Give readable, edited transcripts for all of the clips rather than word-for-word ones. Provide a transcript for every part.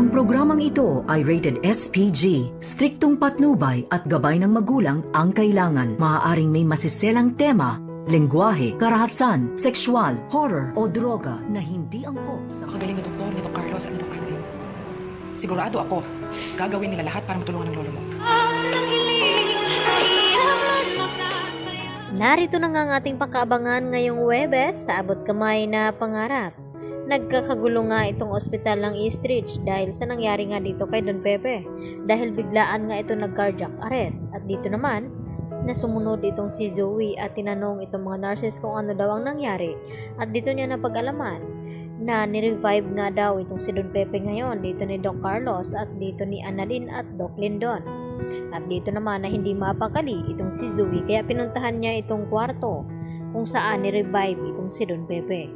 Ang programang ito ay rated SPG. Striktong patnubay at gabay ng magulang ang kailangan. Maaaring may masiselang tema, lengguwahe, karahasan, sexual, horror o droga na hindi angkop sa... Ang galing na doktor nito Carlos at nito Annalyn. Sigurado ako, gagawin nila lahat para matulungan ang lolo mo. Narito na nga ang ating pagkaabangan ngayong Huwebes sa Abot Kamay na Pangarap. Nagkakagulo nga itong ospital ng East Ridge dahil sa nangyari nga dito kay Don Pepe. Dahil biglaan nga ito nag-cardiac arrest. At dito naman, nasumunod itong si Zoe at tinanong itong mga nurses kung ano daw ang nangyari. At dito niya napag-alaman na nirevive nga daw itong si Don Pepe ngayon dito ni Doc Carlos at dito ni Annalyn at Doc Lindon. At dito naman na hindi mapakali itong si Zoe kaya pinuntahan niya itong kwarto kung saan ni-revive itong si Don Pepe.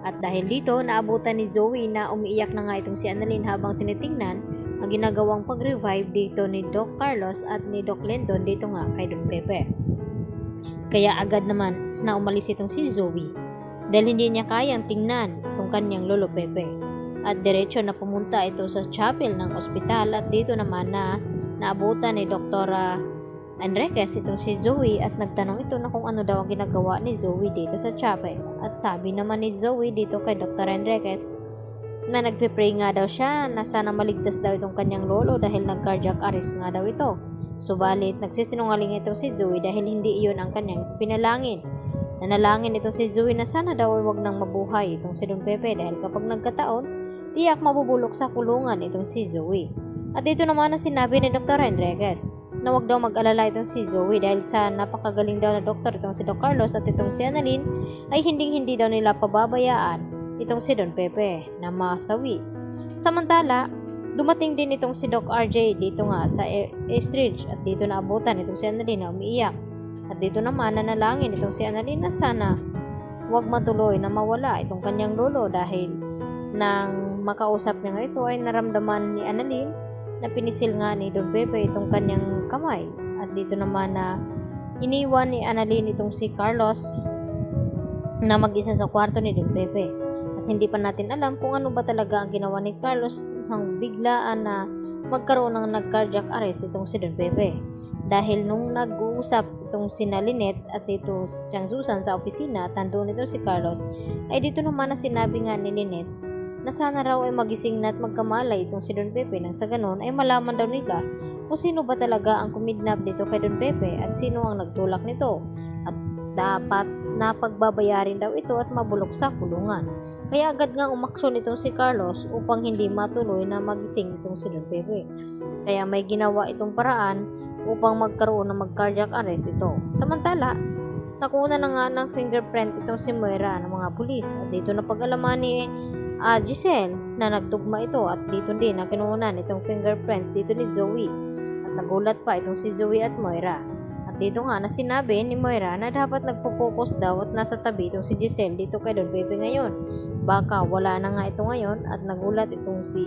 At dahil dito naabutan ni Zoe na umiiyak na nga itong si Annalyn habang tinitingnan ang ginagawang pag-revive dito ni Doc Carlos at ni Doc Lindon dito nga kay Don Pepe. Kaya agad naman na umalis itong si Zoe dahil hindi niya kayang tingnan itong kanyang lolo Pepe. At diretso na pumunta ito sa chapel ng ospital at dito naman na naabutan ni Dr. Enriquez itong si Zoe at nagtanong ito na kung ano daw ang ginagawa ni Zoe dito sa chapel. At sabi naman ni Zoe dito kay Dr. Enriquez na nagpe-pray nga daw siya na sana maligtas daw itong kanyang lolo dahil nag-cardiac arrest nga daw ito. Subalit nagsisinungaling itong si Zoe dahil hindi iyon ang kanyang pinalangin. Nanalangin itong si Zoe na sana daw ay wag nang mabuhay itong si Don Pepe dahil kapag nagkataon, tiyak mabubulok sa kulungan itong si Zoe. At dito naman ang sinabi ni Dr. Enriquez na wag daw mag-alala itong si Zoe dahil sa napakagaling daw na doktor itong si Doc Carlos at itong si Annalyn ay hindi daw nila pababayaan itong si Don Pepe na masawi. Samantala, dumating din itong si Doc RJ dito nga sa East Ridge at dito naabutan itong si Annalyn na umiiyak. At dito naman nanalangin itong si Annalyn na sana wag matuloy na mawala itong kanyang lolo dahil nang makausap niya nga ito ay naramdaman ni Annalyn na pinisil nga ni Don Pepe itong kanyang kamay. At dito naman na iniwan ni Annalyn itong si Carlos na mag-isa sa kwarto ni Don Pepe. At hindi pa natin alam kung ano ba talaga ang ginawa ni Carlos nang biglaan na magkaroon ng nag-cardiac arrest itong si Don Pepe. Dahil nung nag-uusap itong si Lynette at ito siyang Susan sa opisina at nandun ito si Carlos, ay dito naman na sinabi nga ni Lynette na sana raw ay magising na at magkamalay itong si Don Pepe nang sa ganon ay malaman daw nila kung sino ba talaga ang kumidnap dito kay Don Pepe at sino ang nagtulak nito at dapat napagbabayarin daw ito at mabulok sa kulungan. Kaya agad nga umaksyon itong si Carlos upang hindi matuloy na magising itong si Don Pepe. Kaya may ginawa itong paraan upang magkaroon ng mag-cardiac arrest ito. Samantala, nakuha na nga ng fingerprint itong si Moira ng mga pulis at dito na pag-alaman ni Giselle na nagtugma ito at dito din na kinuunan itong fingerprint dito ni Zoe at nagulat pa itong si Zoe at Moira at dito nga na sinabi ni Moira na dapat nagpo-focus daw at nasa tabi itong si Giselle dito kay Don Pepe ngayon. Baka wala na nga ito ngayon at nagulat itong si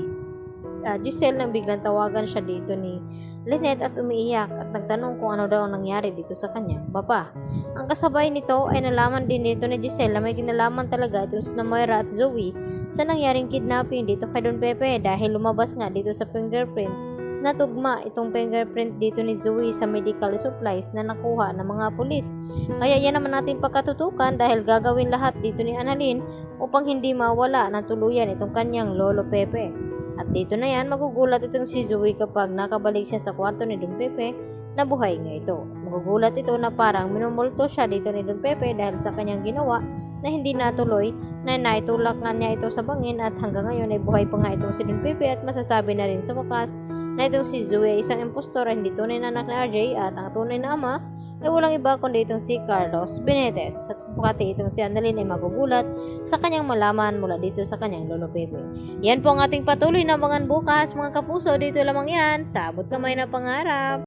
Giselle nang biglang tawagan siya dito ni Lynette at umiiyak at nagtanong kung ano daw ang nangyari dito sa kanya baba. Ang kasabay nito ay nalaman din dito ni Giselle na may kinalaman talaga itong si Moira at Zoe sa nangyaring kidnapping dito kay Don Pepe dahil lumabas nga dito sa fingerprint na tugma itong fingerprint dito ni Zoe sa medical supplies na nakuha ng mga pulis. Kaya yan naman natin pagkatutukan dahil gagawin lahat dito ni Annalyn upang hindi mawala ng tuluyan itong kanyang lolo Pepe. At dito na yan, magugulat itong si Zoe kapag nakabalik siya sa kwarto ni Don Pepe na buhay nga ito. Magugulat ito na parang minumulto siya dito ni Don Pepe dahil sa kanyang ginawa na hindi natuloy na naitulak nga niya ito sa bangin at hanggang ngayon ay buhay pa nga itong si Don Pepe at masasabi na rin sa wakas na itong si Zoe ay isang impostor at hindi tunay na anak ni RJ at ang tunay na ama ay walang iba kundi itong si Carlos Benitez at pati itong si Annalyn ay magugulat sa kanyang malaman mula dito sa kanyang lolo Pepe. Yan po ang ating patuloy na abangan bukas mga kapuso, dito lamang yan sa Abot Kamay na Pangarap.